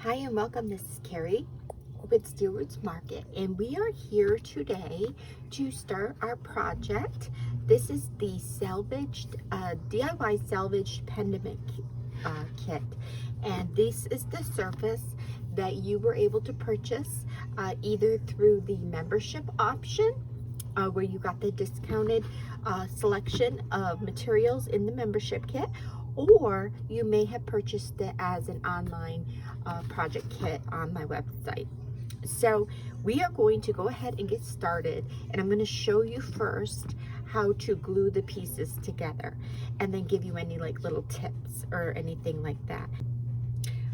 Hi and welcome. This is Carrie with Stewart's Market, and we are here today to start our project. This is the salvaged DIY salvaged pendant kit, and this is the surface that you were able to purchase either through the membership option where you got the discounted selection of materials in the membership kit, or you may have purchased it as an online project kit on my website. So we are going to go ahead and get started, and I'm going to show you first how to glue the pieces together and then give you any like little tips or anything like that.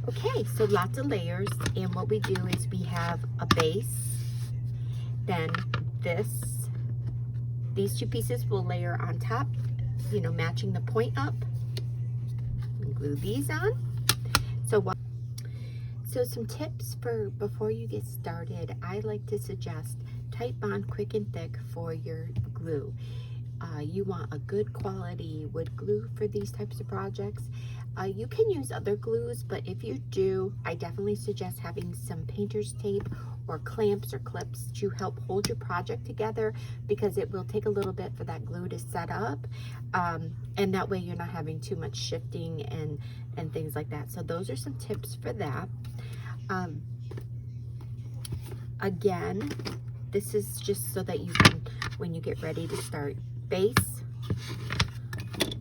Okay, so lots of layers, and what we do is we have a base, then these two pieces will layer on top, you know, matching the point up, and glue these on. So some tips for before you get started. I like to suggest tight bond quick and thick for your glue. You want a good quality wood glue for these types of projects. You can use other glues, but if you do, I definitely suggest having some painter's tape or clamps or clips to help hold your project together, because it will take a little bit for that glue to set up, and that way you're not having too much shifting and things like that. So those are some tips for that. Again, this is just so that you can, when you get ready to start base,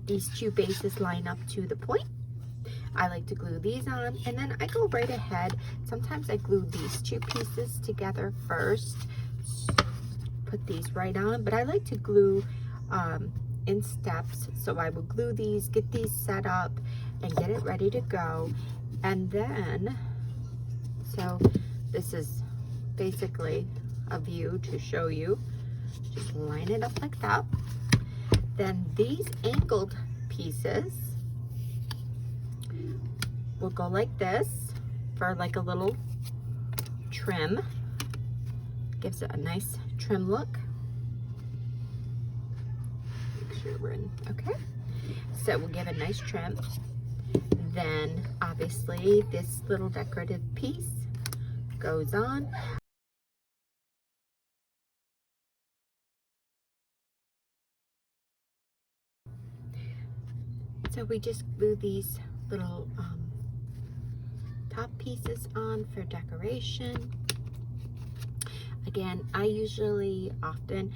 these two bases line up to the point. I like to glue these on, and then I go right ahead. Sometimes I glue these two pieces together first, put these right on, but I like to glue in steps. So I will glue these, get these set up, and get it ready to go. And then, so this is basically a view to show you. Just line it up like that. Then these angled pieces will go like this for like a little trim. Gives it a nice trim look. Make sure we're in, okay. So we'll give a nice trim. Then obviously this little decorative piece goes on. So we just glue these little top pieces on for decoration. Again, I usually often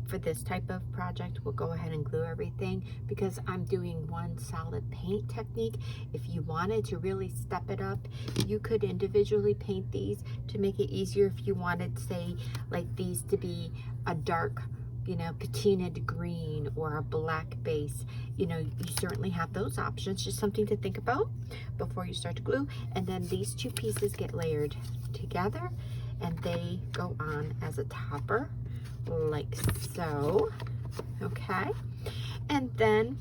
for this type of project will go ahead and glue everything because I'm doing one solid paint technique. If you wanted to really step it up, you could individually paint these to make it easier. If you wanted, say, like these to be a dark, you know, patinaed green or a black base, you know, you certainly have those options. Just something to think about before you start to glue. And then these two pieces get layered together, and they go on as a topper like so. Okay, and then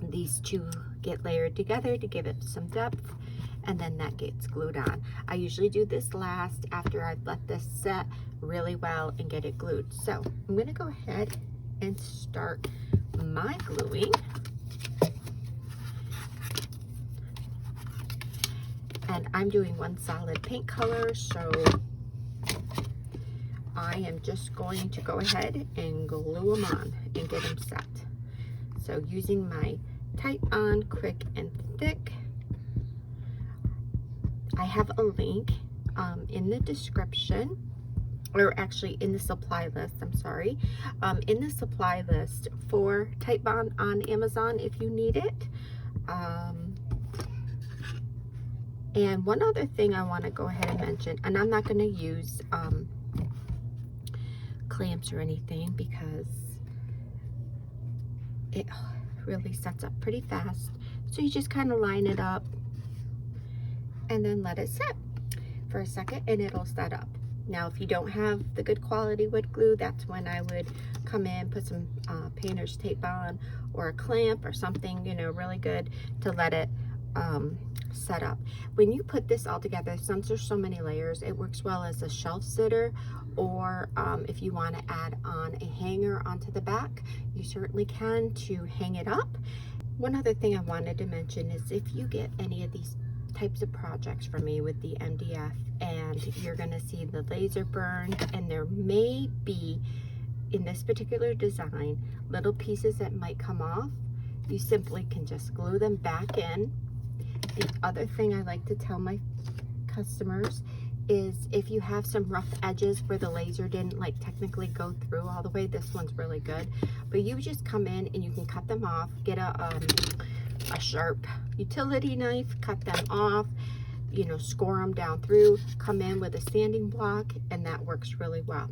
these two get layered together to give it some depth, and then that gets glued on. I usually do this last after I've let this set really well and get it glued. So I'm going to go ahead and start my gluing. And I'm doing one solid paint color, so I am just going to go ahead and glue them on and get them set. So using my tight on quick and thick, I have a link in the description, or actually in the supply list, I'm sorry, in the supply list for Tight Bond on Amazon if you need it. And one other thing I want to go ahead and mention, and I'm not going to use clamps or anything because it really sets up pretty fast. So you just kind of line it up and then let it sit for a second and it'll set up. Now if you don't have the good quality wood glue, that's when I would come in, put some painter's tape on or a clamp or something, you know, really good to let it set up. When you put this all together, since there's so many layers, it works well as a shelf sitter, or if you want to add on a hanger onto the back, you certainly can to hang it up. One other thing I wanted to mention is if you get any of these types of projects for me with the MDF, and you're going to see the laser burn, and there may be, in this particular design, little pieces that might come off. You simply can just glue them back in. The other thing I like to tell my customers is if you have some rough edges where the laser didn't like technically go through all the way, this one's really good, but you just come in and you can cut them off, get a sharp utility knife, cut them off, you know, score them down through, come in with a sanding block, and that works really well.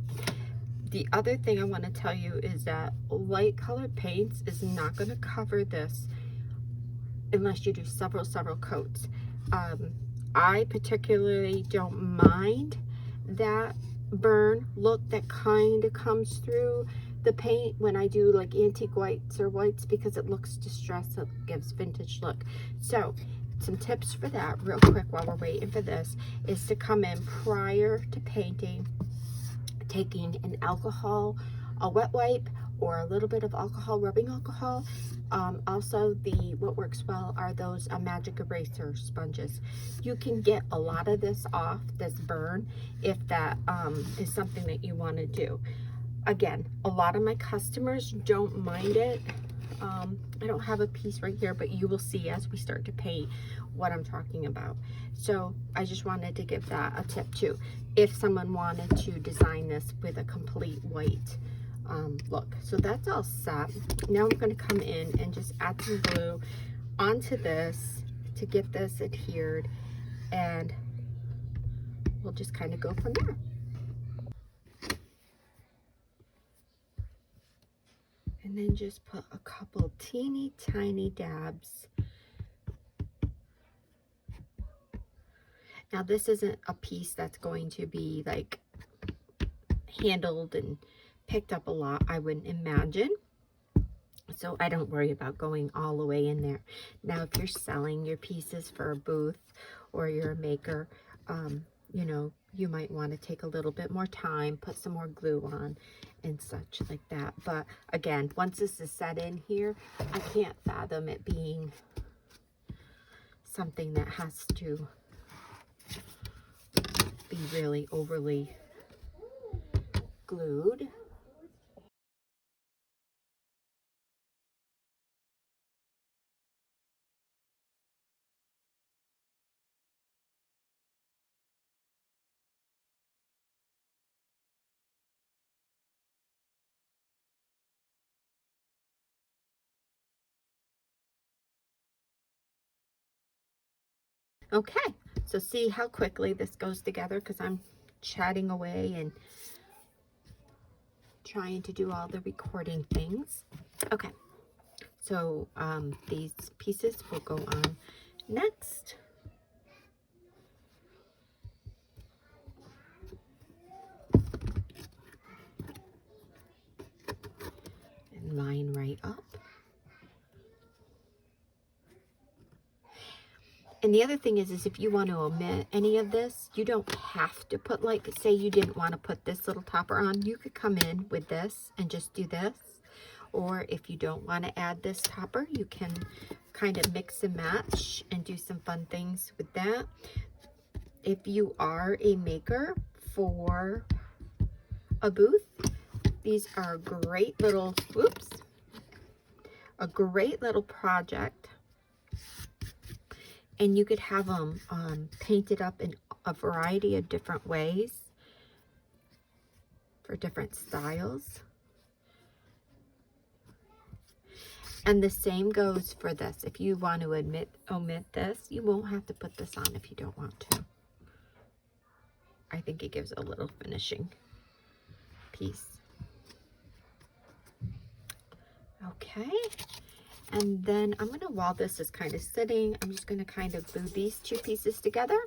The other thing I want to tell you is that light colored paints is not going to cover this unless you do several coats. I particularly don't mind that burn look that kind of comes through the paint when I do like antique whites or whites, because it looks distressed, it gives vintage look. So some tips for that real quick while we're waiting for this is to come in prior to painting, taking an alcohol, a wet wipe, or a little bit of alcohol, rubbing alcohol. Also, what works well are those magic eraser sponges. You can get a lot of this off, this burn, if that is something that you want to do. Again, a lot of my customers don't mind it. I don't have a piece right here, but you will see as we start to paint what I'm talking about. So I just wanted to give that a tip too, if someone wanted to design this with a complete white look. So that's all set. Now I'm going to come in and just add some glue onto this to get this adhered, and we'll just kind of go from there. And then just put a couple teeny tiny dabs. Now this isn't a piece that's going to be like handled and picked up a lot, I wouldn't imagine. So I don't worry about going all the way in there. Now, if you're selling your pieces for a booth or you're a maker, you know, you might want to take a little bit more time, put some more glue on and such like that. But again, once this is set in here, I can't fathom it being something that has to be really overly glued. Okay, so see how quickly this goes together, because I'm chatting away and trying to do all the recording things. Okay, so these pieces will go on next. And line right up. And the other thing is if you want to omit any of this, you don't have to put, like, say you didn't want to put this little topper on, you could come in with this and just do this. Or if you don't want to add this topper, you can kind of mix and match and do some fun things with that. If you are a maker for a booth, these are great little, whoops, a great little project. And you could have them painted up in a variety of different ways for different styles. And the same goes for this. If you want to omit this, you won't have to put this on if you don't want to. I think it gives a little finishing piece. Okay. And then I'm going to, while this is kind of sitting, I'm just going to kind of glue these two pieces together.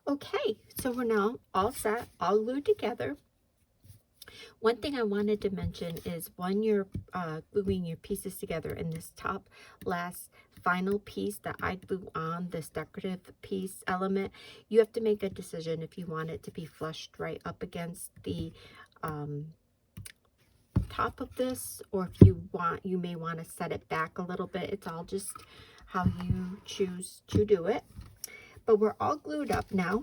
Okay, so we're now all set, all glued together. One thing I wanted to mention is when you're gluing your pieces together in this top last final piece that I glue on, this decorative piece element, you have to make a decision if you want it to be flushed right up against the top of this, or if you may want to set it back a little bit. It's all just how you choose to do it. But we're all glued up now,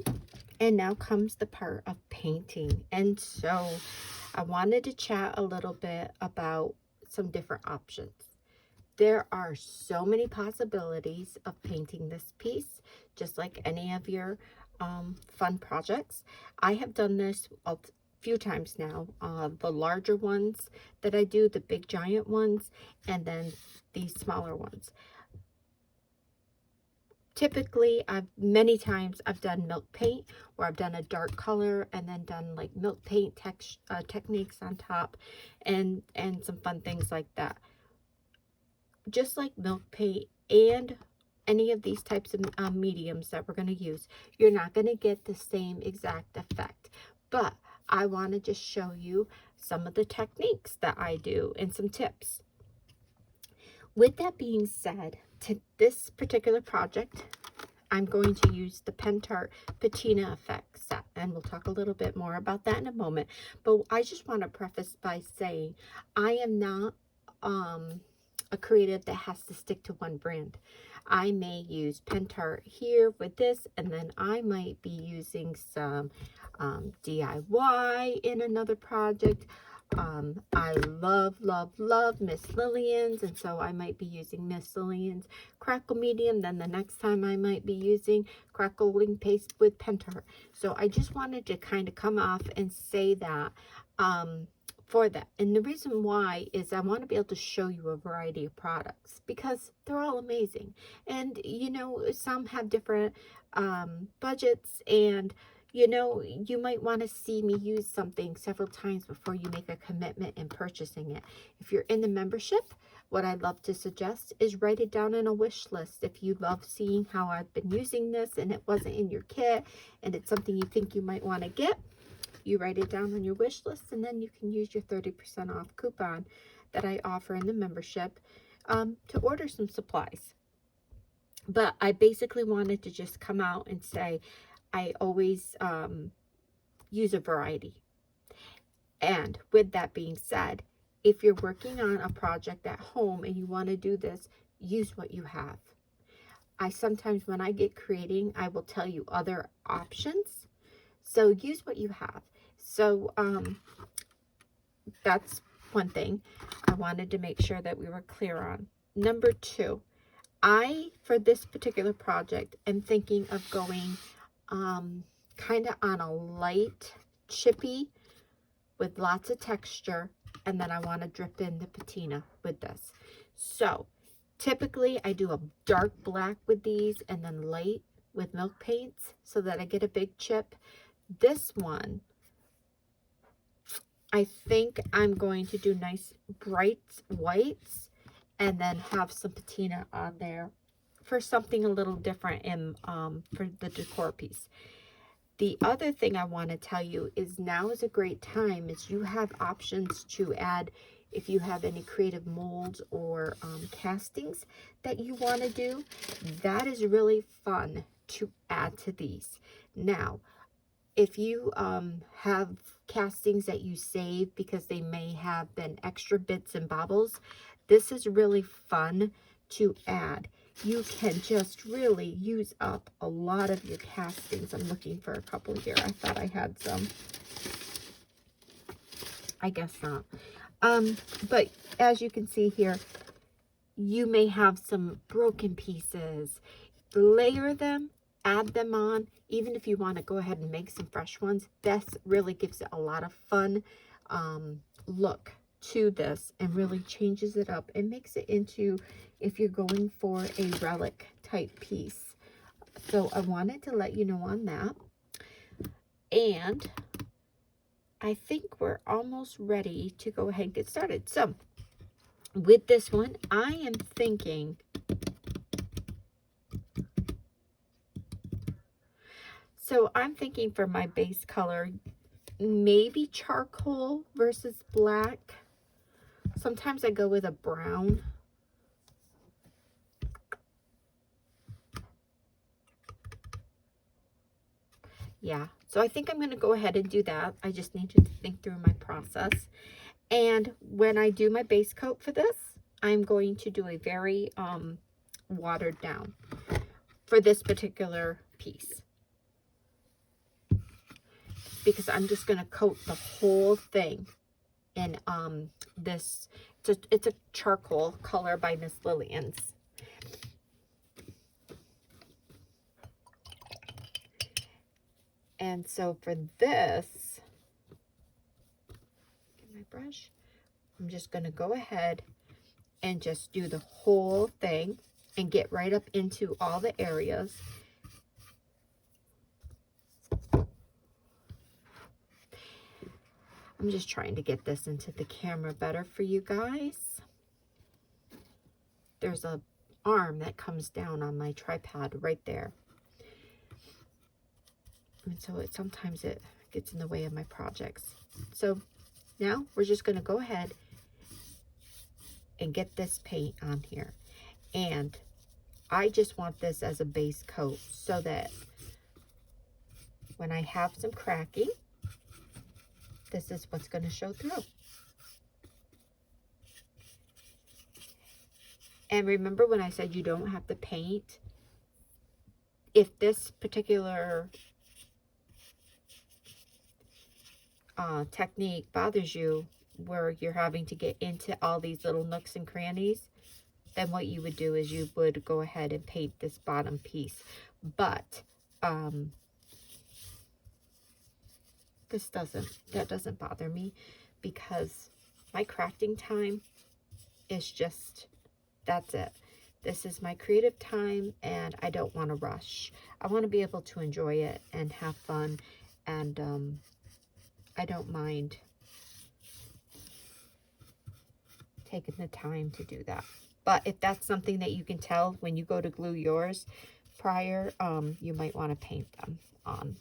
and now comes the part of painting. And so I wanted to chat a little bit about some different options. There are so many possibilities of painting this piece, just like any of your fun projects. I have done this a few times now. The larger ones that I do, the big giant ones, and then these smaller ones. Typically, many times I've done milk paint, where I've done a dark color and then done like milk paint techniques on top, and some fun things like that. Just like milk paint and any of these types of mediums that we're going to use, you're not going to get the same exact effect. But I want to just show you some of the techniques that I do and some tips. With that being said, to this particular project, I'm going to use the Pendant Patina effect set, and we'll talk a little bit more about that in a moment. But I just want to preface by saying I am not a creative that has to stick to one brand. I may use Pendant here with this, and then I might be using some DIY in another project. I love Miss Lillian's, and so I might be using Miss Lillian's Crackle Medium. Then the next time I might be using Crackling Paste with Pendant. So I just wanted to kind of come off and say that for that. And the reason why is I want to be able to show you a variety of products, because they're all amazing. And, you know, some have different budgets, and you know, you might want to see me use something several times before you make a commitment in purchasing it. If you're in the membership, what I'd love to suggest is write it down in a wish list. If you love seeing how I've been using this and it wasn't in your kit and it's something you think you might want to get, you write it down on your wish list, and then you can use your 30% off coupon that I offer in the membership to order some supplies. But I basically wanted to just come out and say, I always use a variety. And with that being said, if you're working on a project at home and you want to do this, use what you have. I sometimes, when I get creating, I will tell you other options. So use what you have. So that's one thing I wanted to make sure that we were clear on. Number two, for this particular project, am thinking of going kind of on a light chippy with lots of texture, and then I want to drip in the patina with this. So typically I do a dark black with these and then light with milk paints so that I get a big chip. This one, I think I'm going to do nice bright whites and then have some patina on there for something a little different in for the decor piece. The other thing I want to tell you is now is a great time, is you have options to add if you have any creative molds or castings that you want to do. That is really fun to add to these. Now, if you have castings that you save because they may have been extra bits and bobbles, this is really fun to add. You can just really use up a lot of your castings. I'm looking for a couple here. I thought I had some. I guess not. But as you can see here, you may have some broken pieces. Layer them, add them on. Even if you want to go ahead and make some fresh ones, this really gives it a lot of fun look to this and really changes it up and makes it into, if you're going for a relic type piece. So I wanted to let you know on that. And I think we're almost ready to go ahead and get started. So with this one, I am thinking, So I'm thinking for my base color, maybe charcoal versus black. Sometimes I go with a brown. Yeah, so I think I'm going to go ahead and do that. I just need to think through my process. And when I do my base coat for this, I'm going to do a very watered down for this particular piece, because I'm just going to coat the whole thing in this. It's a charcoal color by Miss Lillian's. And so for this, get my brush, I'm just going to go ahead and just do the whole thing and get right up into all the areas. I'm just trying to get this into the camera better for you guys. There's a arm that comes down on my tripod right there. And so sometimes it gets in the way of my projects. So now we're just going to go ahead and get this paint on here. And I just want this as a base coat so that when I have some cracking, this is what's going to show through. And remember when I said you don't have to paint? If this particular technique bothers you, where you're having to get into all these little nooks and crannies, then what you would do is you would go ahead and paint this bottom piece. But that doesn't bother me, because my crafting time is just, that's it. This is my creative time, and I don't want to rush. I want to be able to enjoy it and have fun, and I don't mind taking the time to do that. But if that's something that you can tell when you go to glue yours prior, you might want to paint them on.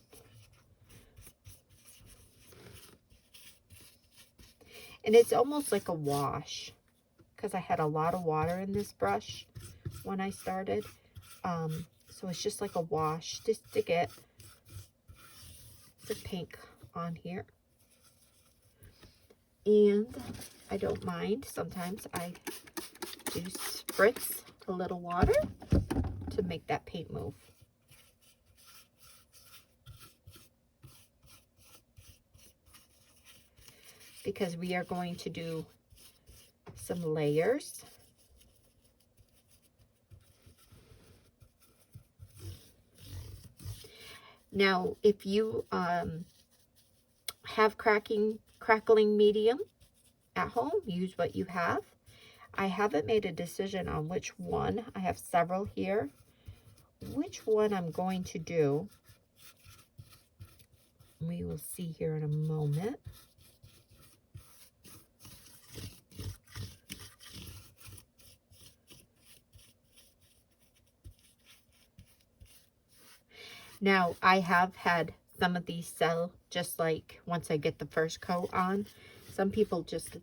And it's almost like a wash, because I had a lot of water in this brush when I started. So it's just like a wash, just to get the pink on here. And I don't mind, sometimes I do spritz a little water to make that paint move. Because we are going to do some layers. Now, if you have crackling medium at home, use what you have. I haven't made a decision on which one. I have several here. Which one I'm going to do, we will see here in a moment. Now, I have had some of these sell just like once I get the first coat on. Some people just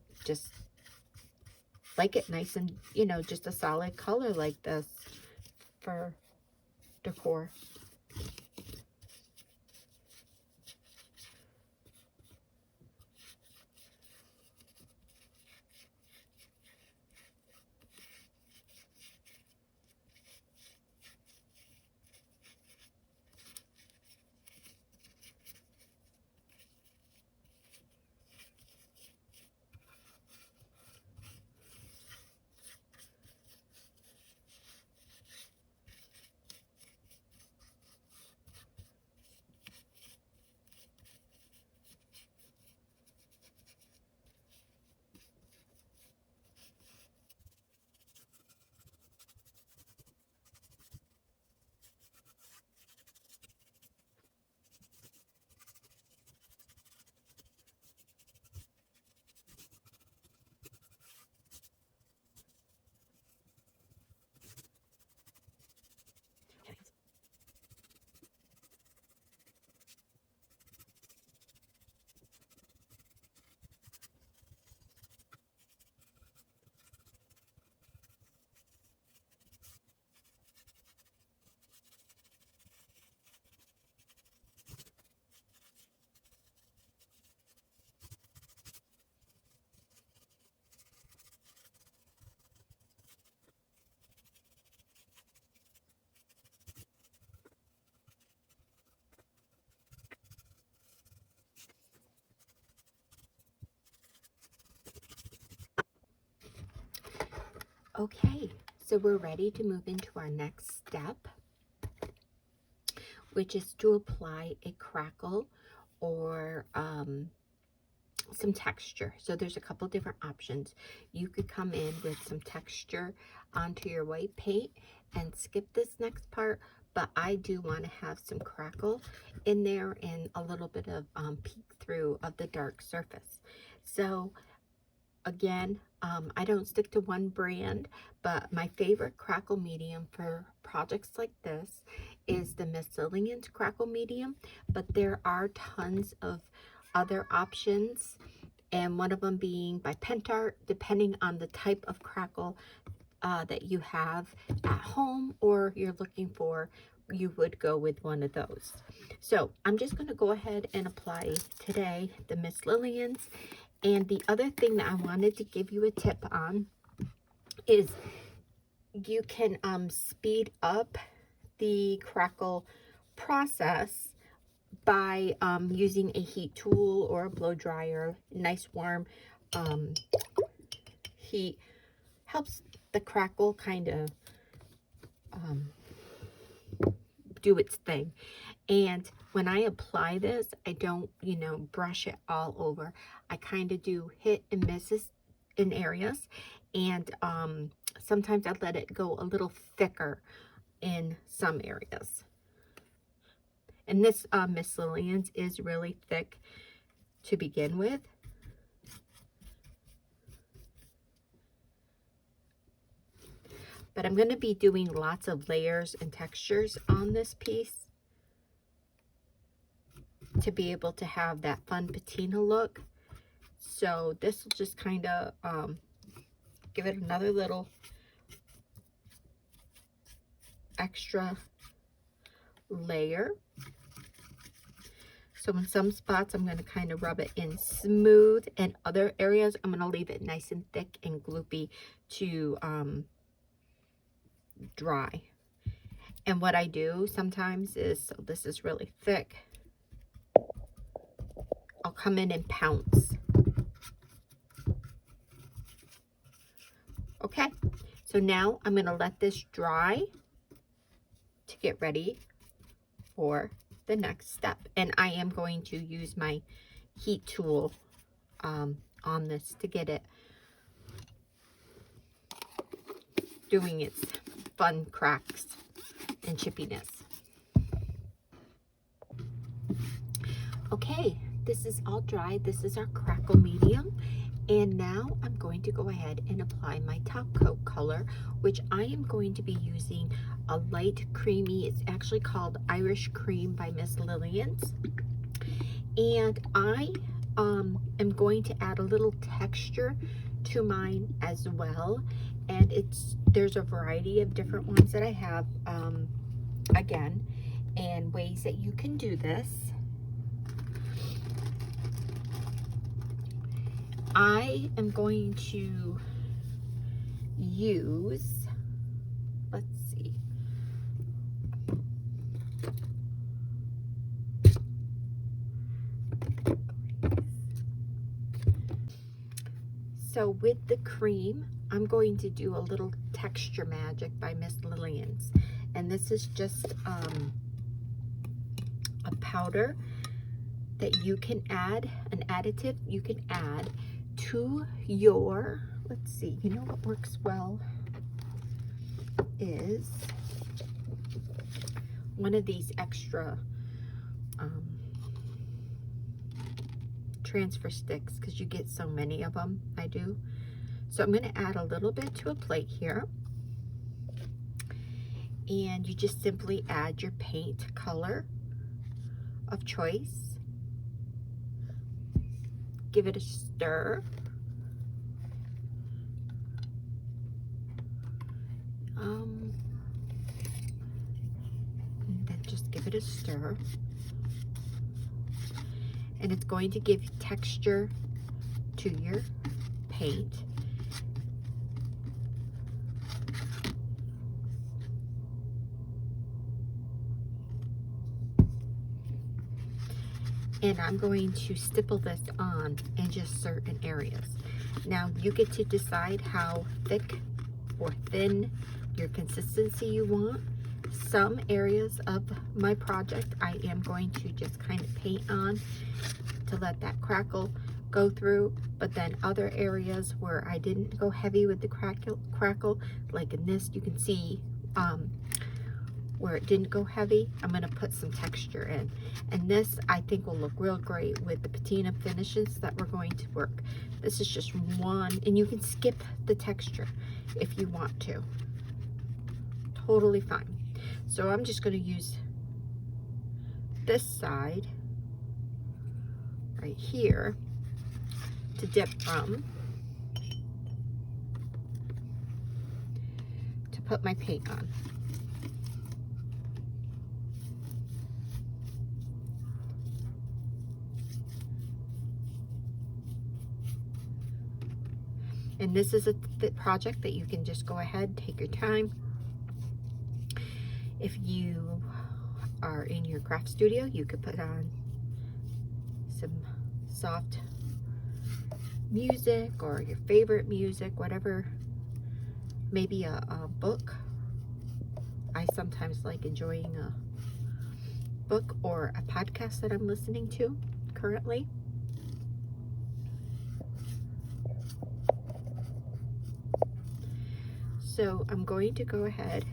like it nice and, you know, just a solid color like this for decor. Okay, so we're ready to move into our next step, which is to apply a crackle or some texture. So there's a couple different options. You could come in with some texture onto your white paint and skip this next part, but I do want to have some crackle in there and a little bit of peek through of the dark surface. So again, I don't stick to one brand, but my favorite crackle medium for projects like this is the Miss Lillian's crackle medium, but there are tons of other options, and one of them being by Pendant, depending on the type of crackle that you have at home or you're looking for, you would go with one of those. So I'm just going to go ahead and apply today the Miss Lillian's. And the other thing that I wanted to give you a tip on is you can speed up the crackle process by using a heat tool or a blow dryer. Nice warm heat helps the crackle kind of do its thing. And when I apply this, I don't, brush it all over. I kind of do hit and misses in areas, and sometimes I let it go a little thicker in some areas. And this Miss Lillian's is really thick to begin with. But I'm going to be doing lots of layers and textures on this piece to be able to have that fun patina look. So this will just kind of give it another little extra layer. So in some spots, I'm going to kind of rub it in smooth, and other areas, I'm going to leave it nice and thick and gloopy to dry. And what I do sometimes is, so this is really thick, I'll come in and pounce. Okay, so now I'm going to let this dry to get ready for the next step. And I am going to use my heat tool on this to get it doing its fun cracks and chippiness. Okay, this is all dry. This is our crackle medium. And now I'm going to go ahead and apply my top coat color, which I am going to be using a light creamy, it's actually called Irish Cream by Miss Lillian's. And I am going to add a little texture to mine as well. And there's a variety of different ones that I have, again, and ways that you can do this. I am going to use, let's see, so with the cream, I'm going to do a little Texture Magic by Miss Lillian's. And this is just a powder that you can add, an additive you can add to your, let's see, you know what works well is one of these extra transfer sticks, because you get so many of them. I do. So I'm going to add a little bit to a plate here, and you just simply add your paint color of choice. Give it a stir. And then just give it a stir. And it's going to give texture to your paint. And I'm going to stipple this on in just certain areas. Now you get to decide how thick or thin, your consistency you want. Some areas of my project I am going to just kind of paint on to let that crackle go through, but then other areas where I didn't go heavy with the crackle, like in this, you can see where it didn't go heavy, I'm going to put some texture in. And this I think will look real great with the patina finishes that we're going to work. This is just one, and you can skip the texture if you want to. Totally fine. So I'm just going to use this side right here to dip from to put my paint on. And this is a project that you can just go ahead, take your time. If you are in your craft studio, you could put on some soft music or your favorite music, whatever. Maybe a book. I sometimes like enjoying a book or a podcast that I'm listening to currently. So I'm going to go ahead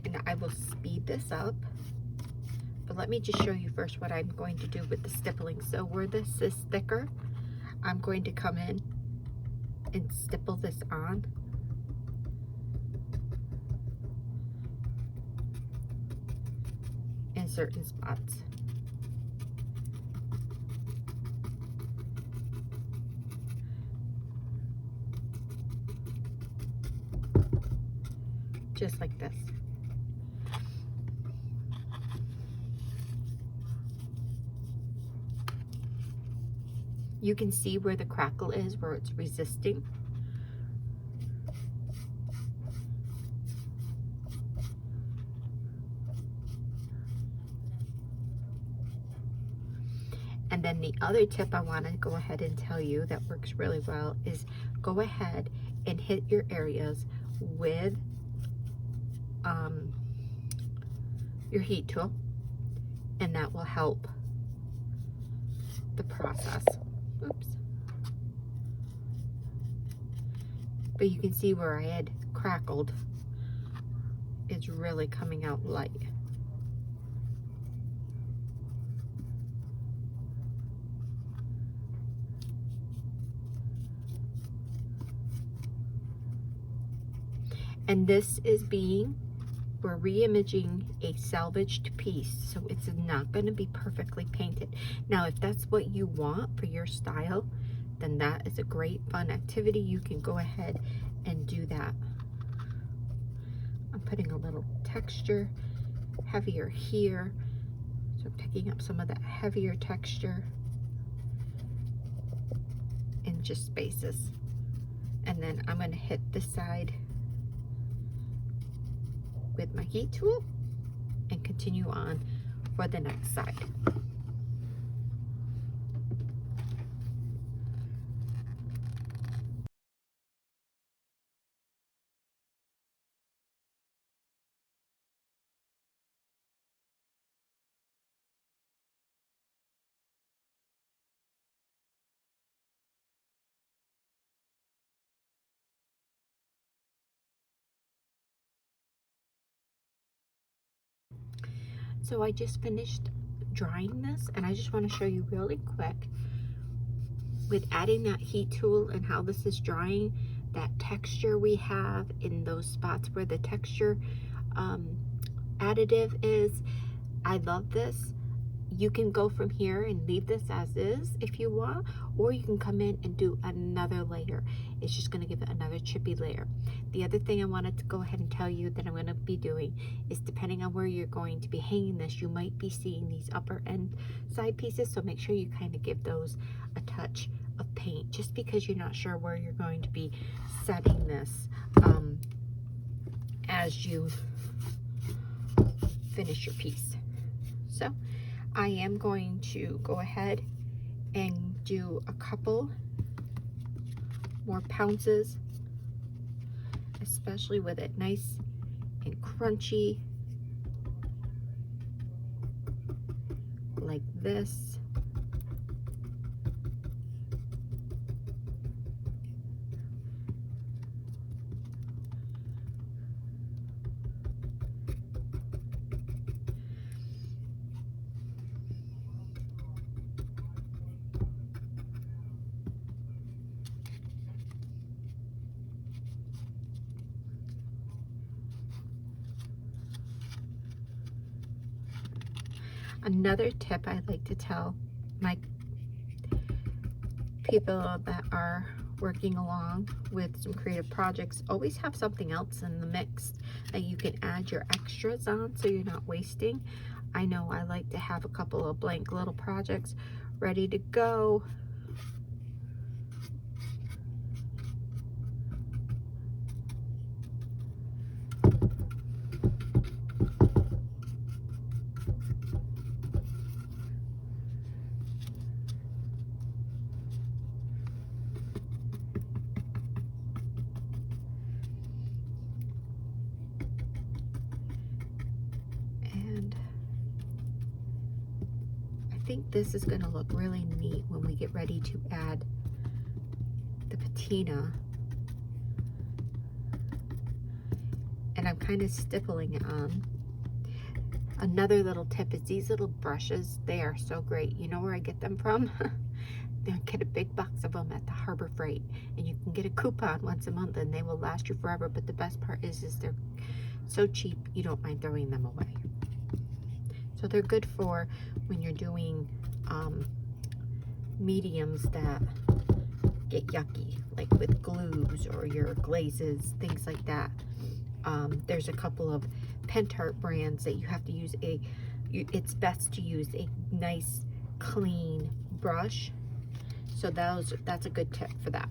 and I will speed this up, but let me just show you first what I'm going to do with the stippling. So where this is thicker, I'm going to come in and stipple this on. In certain spots. Just like this. You can see where the crackle is, where it's resisting. And then the other tip I want to go ahead and tell you that works really well is go ahead and hit your areas with your heat tool, and that will help the process. Oops. But you can see where I had crackled, it's really coming out light. And this is we're re-imaging a salvaged piece, so it's not going to be perfectly painted. Now, if that's what you want for your style, then that is a great fun activity. You can go ahead and do that. I'm putting a little texture heavier here, so I'm picking up some of that heavier texture in just spaces. And then I'm going to hit this side with my heat tool and continue on for the next side. So I just finished drying this, and I just want to show you really quick with adding that heat tool and how this is drying, that texture we have in those spots where the texture additive is. I love this. You can go from here and leave this as is if you want, or you can come in and do another layer. It's just going to give it another chippy layer. The other thing I wanted to go ahead and tell you that I'm going to be doing is, depending on where you're going to be hanging this, you might be seeing these upper end side pieces, so make sure you kind of give those a touch of paint, just because you're not sure where you're going to be setting this as you finish your piece. So I am going to go ahead and do a couple more pounces, especially with it nice and crunchy like this. Another tip I like to tell my people that are working along with some creative projects, always have something else in the mix that you can add your extras on so you're not wasting. I know I like to have a couple of blank little projects ready to go. And I think this is going to look really neat when we get ready to add the patina. And I'm kind of stippling it on. Another little tip is these little brushes. They are so great. You know where I get them from? I get a big box of them at the Harbor Freight, and you can get a coupon once a month and they will last you forever. But the best part is they're so cheap you don't mind throwing them away. So they're good for when you're doing mediums that get yucky, like with glues or your glazes, things like that. There's a couple of Pendant brands that you have to use it's best to use a nice clean brush. So that's a good tip for that.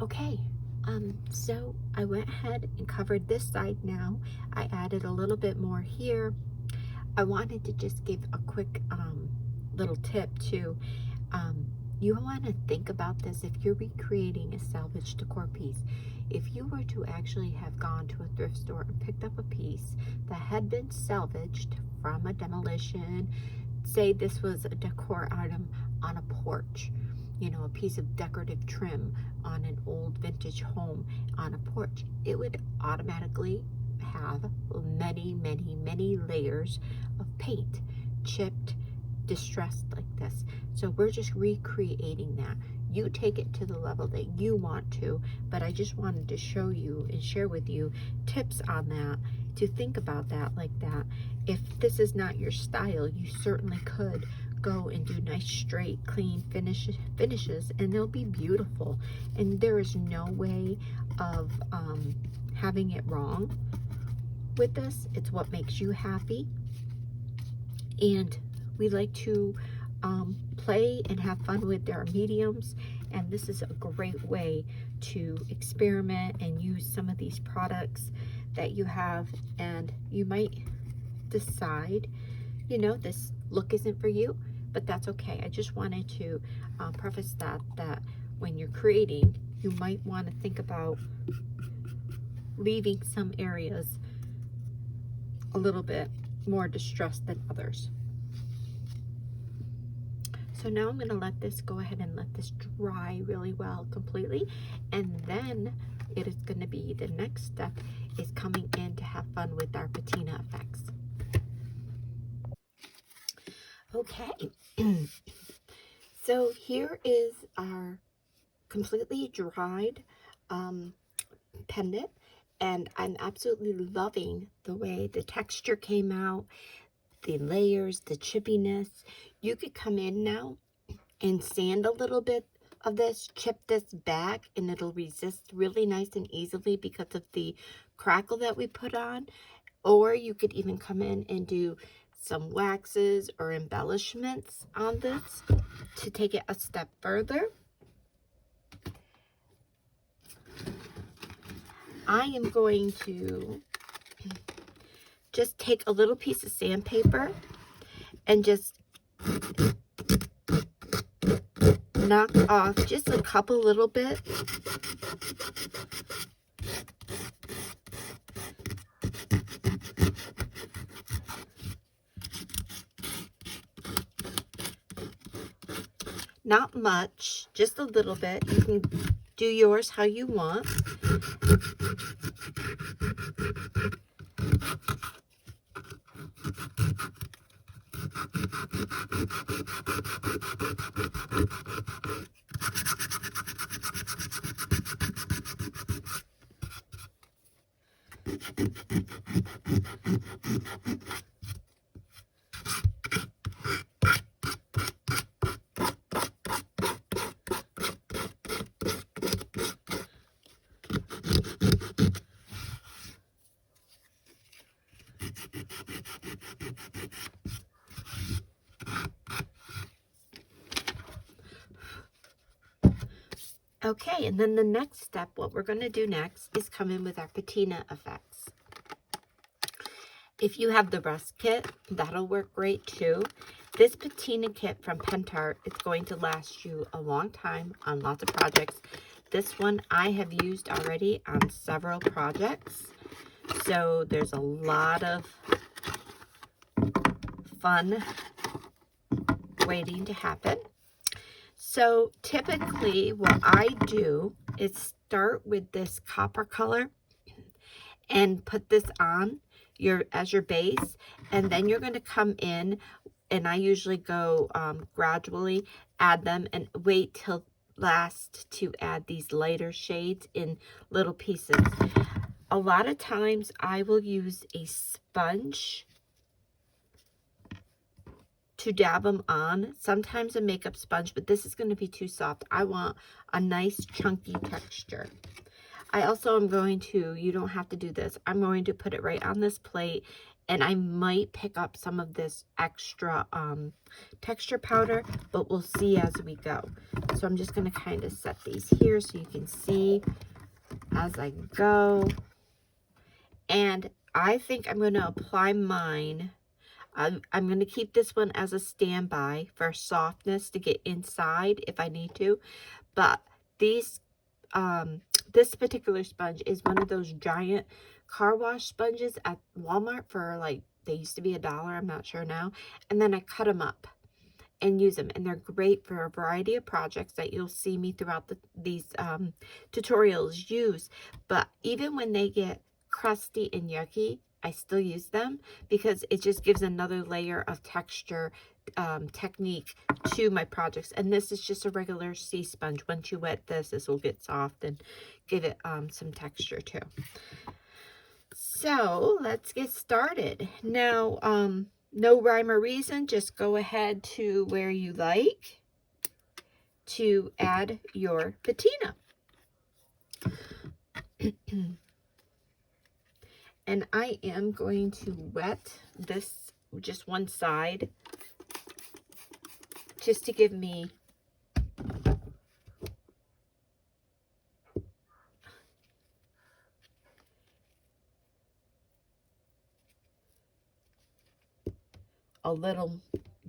Okay, so I went ahead and covered this side now. I added a little bit more here. I wanted to just give a quick little tip too. You want to think about this if you're recreating a salvage decor piece. If you were to actually have gone to a thrift store and picked up a piece that had been salvaged from a demolition, say this was a decor item on a porch, you know, a piece of decorative trim on an old vintage home on a porch, it would automatically have many layers of paint, chipped, distressed like this. So we're just recreating that. You take it to the level that you want to, but I just wanted to show you and share with you tips on that, to think about that like that. If this is not your style, you certainly could go and do nice straight clean finishes and they'll be beautiful, and there is no way of having it wrong with this. It's what makes you happy, and we like to play and have fun with our mediums, and this is a great way to experiment and use some of these products that you have. And you might decide, you know, this look isn't for you, but that's okay. I just wanted to preface that when you're creating, you might want to think about leaving some areas a little bit more distressed than others. So now I'm going to let this go ahead and let this dry really well completely, and then it is going to be the next step is coming in to have fun with our patina effects. Okay, so here is our completely dried pendant, and I'm absolutely loving the way the texture came out, the layers, the chippiness. You could come in now and sand a little bit of this, chip this back, and it'll resist really nice and easily because of the crackle that we put on. Or you could even come in and do some waxes or embellishments on this to take it a step further. I am going to just take a little piece of sandpaper and just knock off just a couple little bit. Not much, just a little bit. You can do yours how you want. Okay, and then the next step, what we're going to do next is come in with our patina effects. If you have the rust kit, that'll work great too. This patina kit from Pendant is going to last you a long time on lots of projects. This one I have used already on several projects, so there's a lot of fun waiting to happen. So typically what I do is start with this copper color and put this on as your base, and then you're going to come in, and I usually go gradually add them and wait till last to add these lighter shades in little pieces. A lot of times I will use a sponge to dab them on, sometimes a makeup sponge, but this is going to be too soft. I want a nice chunky texture. I also am going to, you don't have to do this, I'm going to put it right on this plate, and I might pick up some of this extra texture powder, but we'll see as we go. So I'm just going to kind of set these here so you can see as I go. And I think I'm going to apply mine. I'm going to keep this one as a standby for softness to get inside if I need to. But these, this particular sponge is one of those giant car wash sponges at Walmart for like, they used to be $1, I'm not sure now. And then I cut them up and use them. And they're great for a variety of projects that you'll see me throughout these tutorials use. But even when they get crusty and yucky, I still use them because it just gives another layer of texture technique to my projects. And this is just a regular sea sponge. Once you wet this, this will get soft and give it some texture too. So let's get started. Now, no rhyme or reason, just go ahead to where you like to add your patina. And I am going to wet this just one side just to give me a little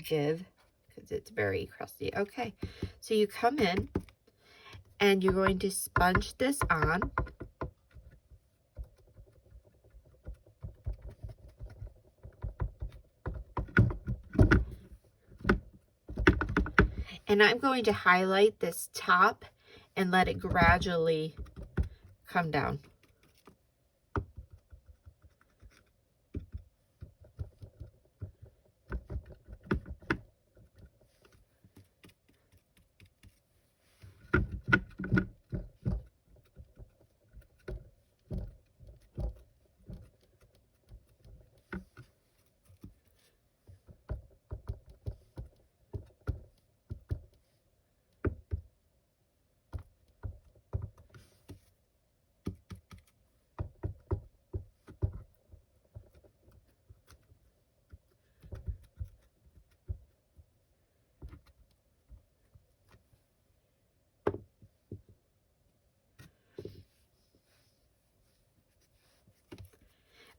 give because it's very crusty. Okay, so you come in and you're going to sponge this on. And I'm going to highlight this top and let it gradually come down.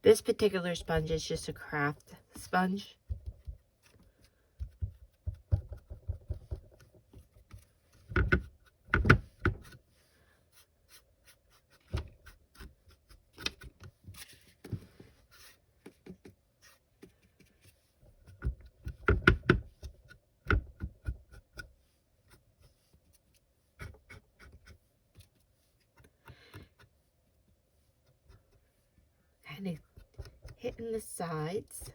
This particular sponge is just a craft sponge. Kind of hitting the sides.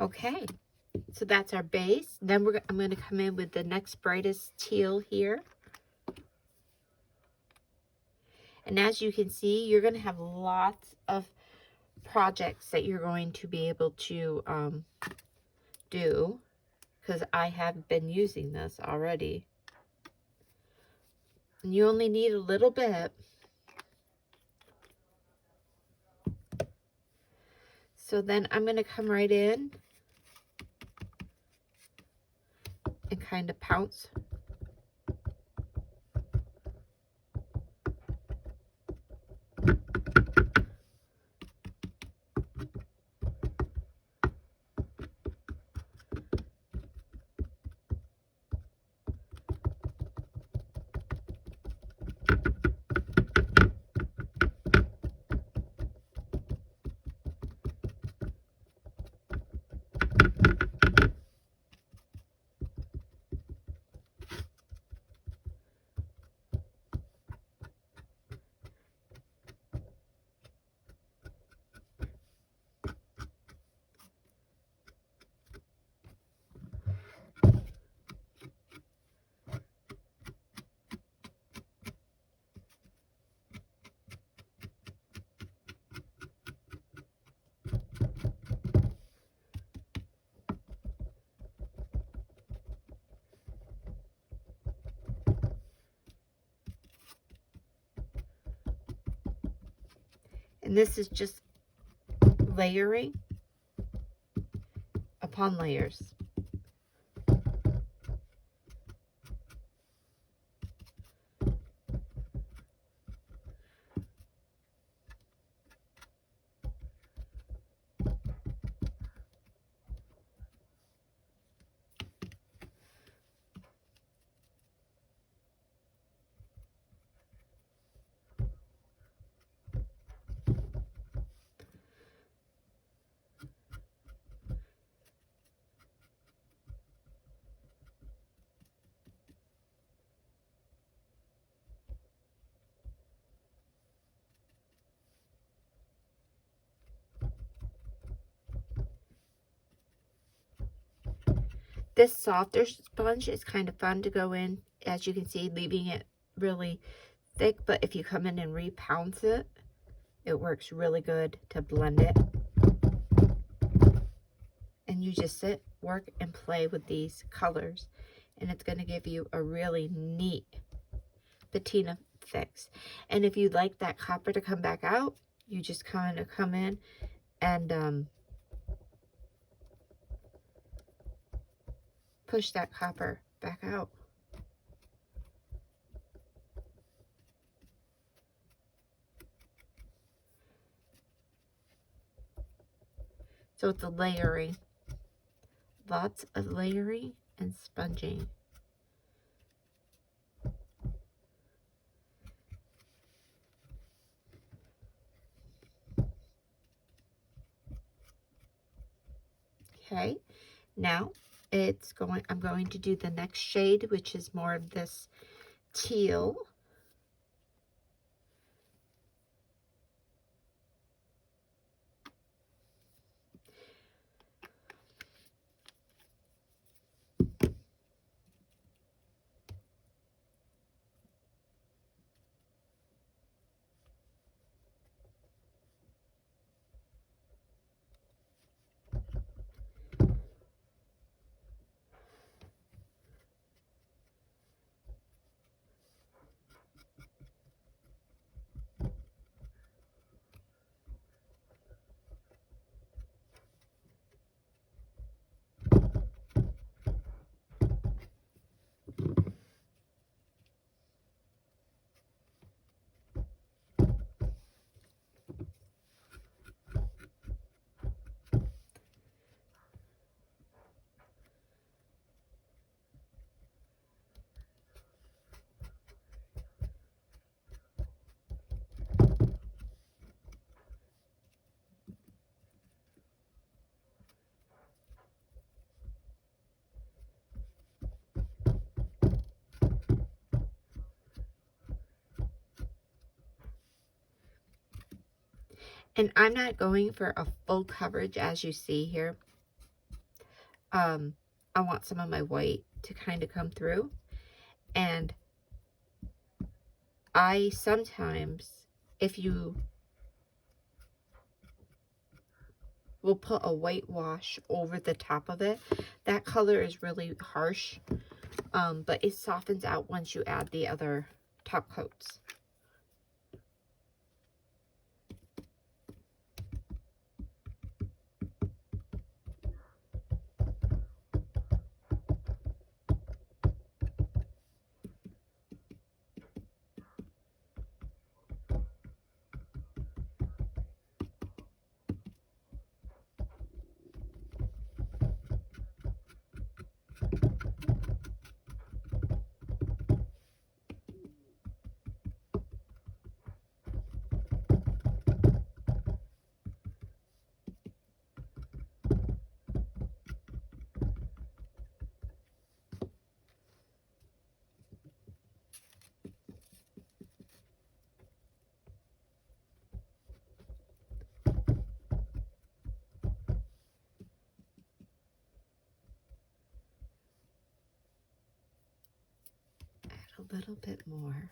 Okay, so that's our base. Then I'm going to come in with the next brightest teal here. And as you can see, you're going to have lots of projects that you're going to be able to do, because I have been using this already. And you only need a little bit. So then I'm going to come right in and kind of pounce. And this is just layering upon layers. This softer sponge is kind of fun to go in, as you can see, leaving it really thick, but if you come in and repounce it, it works really good to blend it. And you just sit, work, and play with these colors, and it's going to give you a really neat Patina fix. And if you'd like that copper to come back out, you just kind of come in and push that copper back out. So it's a layering. Lots of layering and sponging. Okay, now I'm going to do the next shade, which is more of this teal. And I'm not going for a full coverage as you see here. I want some of my white to kind of come through. And I sometimes, if you will put a white wash over the top of it, that color is really harsh, but it softens out once you add the other top coats. A little bit more.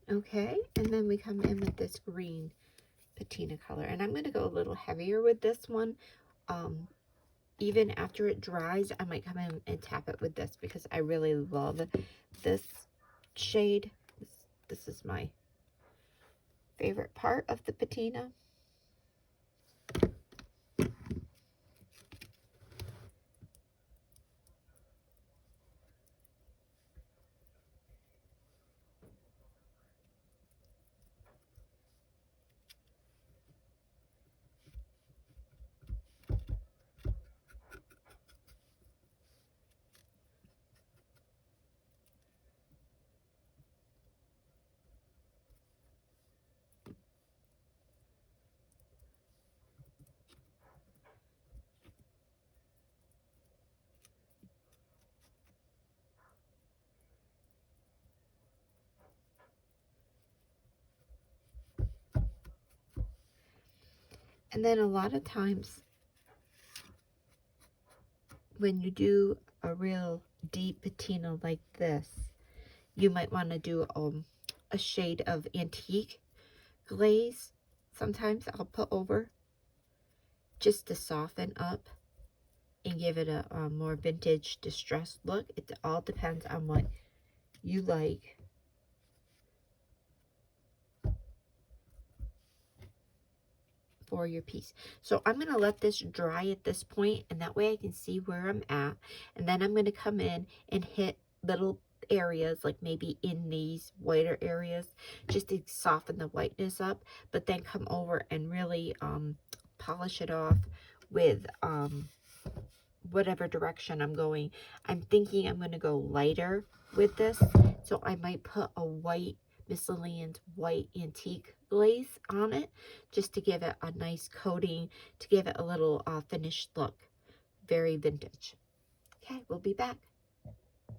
Okay, and then we come in with this green patina color, and I'm going to go a little heavier with this one. even after it dries, I might come in and tap it with this because I really love this shade. This is my favorite part of the patina. And then a lot of times when you do a real deep patina like this, you might want to do a shade of antique glaze. Sometimes I'll put over just to soften up and give it a more vintage distressed look. It all depends on what you like. For your piece. So I'm going to let this dry at this point, and that way I can see where I'm at. And then I'm going to come in and hit little areas, like maybe in these whiter areas, just to soften the whiteness up, but then come over and really polish it off with whatever direction I'm going. I'm thinking I'm going to go lighter with this, so I might put a white miscellaneous white antique glaze on it just to give it a nice coating, to give it a little finished look. Very vintage. Okay, we'll be back.